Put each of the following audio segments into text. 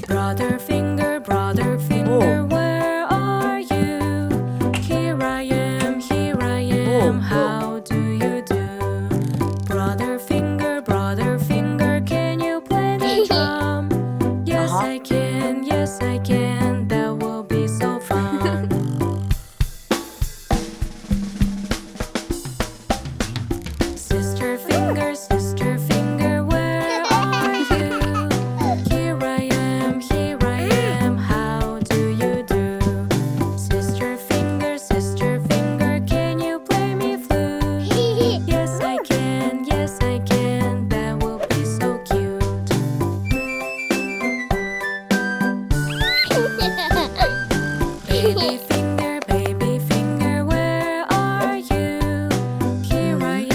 brother finger, where are you? Here I am, how do you do? Brother finger, can you play the drum? Yes, I can, that will be so fun. Sister finger, where are you? Here I am, how do you do? Sister finger, can you play me flute? Yes, I can, that will be so cute. Baby finger, where are you? Here I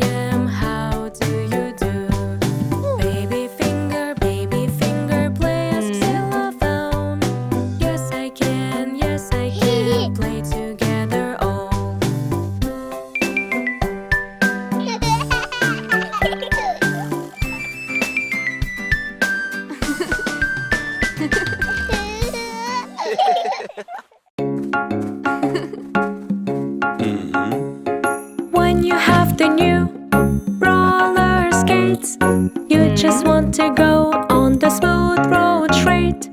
am, how do you do? Baby finger, play a xylophone. Yes, I can, play together all. When you have the new roller skates, you just want to go on the smooth road straight.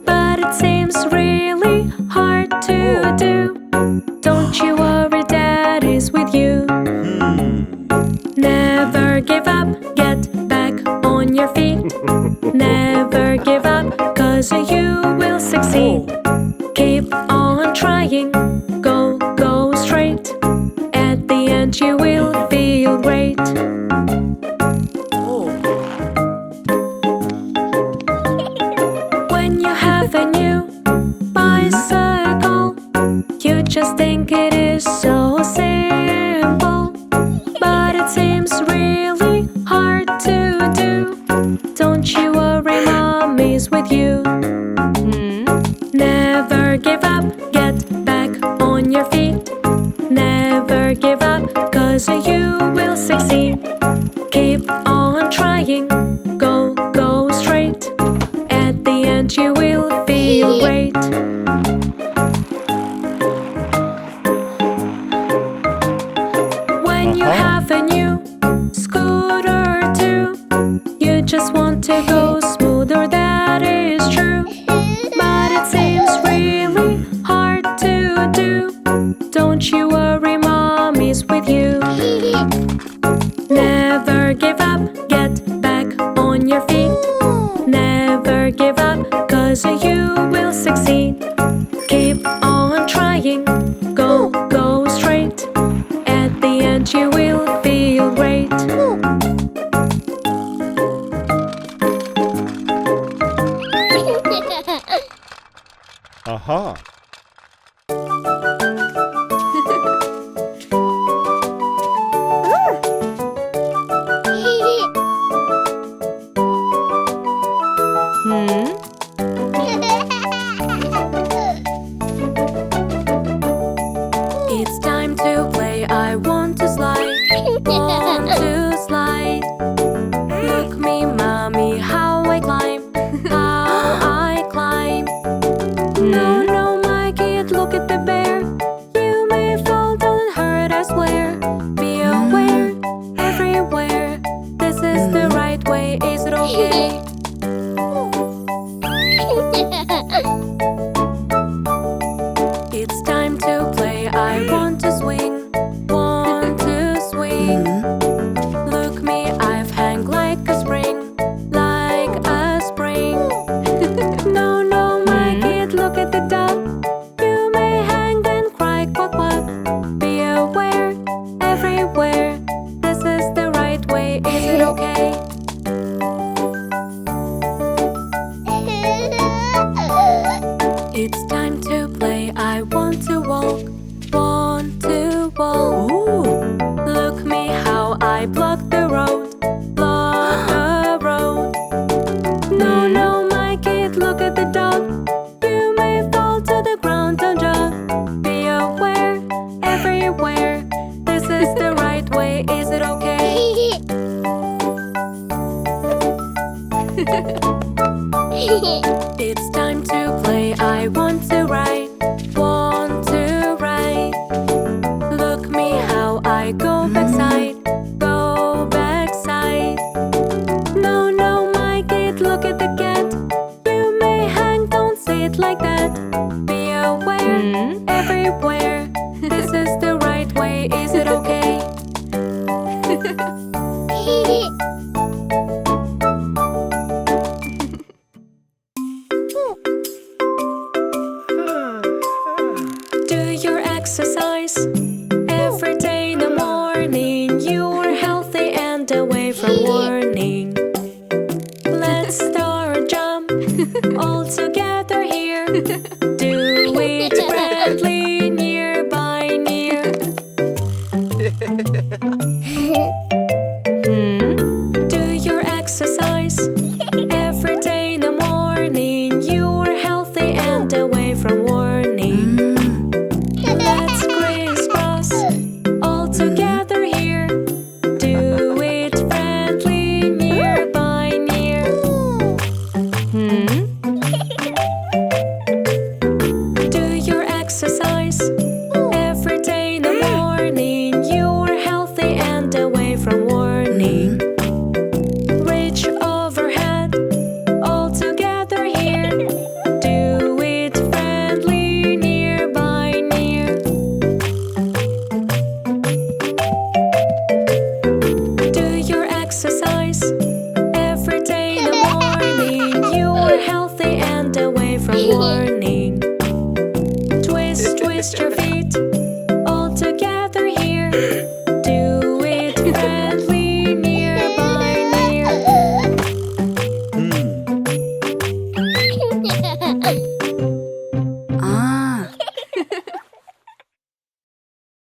But it seems really hard to do. Don't you worry, Dad is with you. Never give up, get back on your feet. Never give up, 'cause you will succeed. Keep on trying, go straight. At the end you will feel great. When you have a new bicycle, you just think it is so simple. But it seems really hard to do. Don't you worry, Mommy's with you. Never give up, get back on your feet. Never give up, 'cause you will succeed. Keep on trying, go straight. At the end you will feel great. When you have a new scooter too, you just want to go smoother, that is true. But it seems really hard to do. Don't you worry, Mommy's with you. Never give up, get back on your feet. Never give up, 'cause you will succeed. Keep on trying, go straight. At the end you will feel great. Aha! It's time to play, I want to slide. Want to slide. Look me, Mommy, how I climb. How I climb. No, my kid, look at the bear. You may fall down and hurt, I swear. Be aware, everywhere. This is the right way, is it okay? It's time to play, I want to swing. Want to swing. Look me, I've hung like a spring. Like a spring. No, my kid, look at the duck. You may hang and cry, quack. Be aware, everywhere. This is the right way, is it okay? It's time to play, I want to walk. Want to walk. Look me, how I block the road. Block the road. No, my kid, look at the dog. You may fall to the ground and jump. Be aware, everywhere. This is the right way, is it okay? It's time to play, I want to write, want to write. Look me how I go backside, go backside. No, no, my kid, look at the cat. You may hang, don't say it like that. Be aware, everywhere. This is the right way, is it okay? Do your exercise every day in the morning. You are healthy and away from warning. Let's start a jump all together here. Do it friendly, near by near. Do your exercise every day in the morning. You are healthy and away from warning. Let's crisscross all together here. Do it friendly, near by near. Do your exercise every day in the morning. You are healthy and away from warning.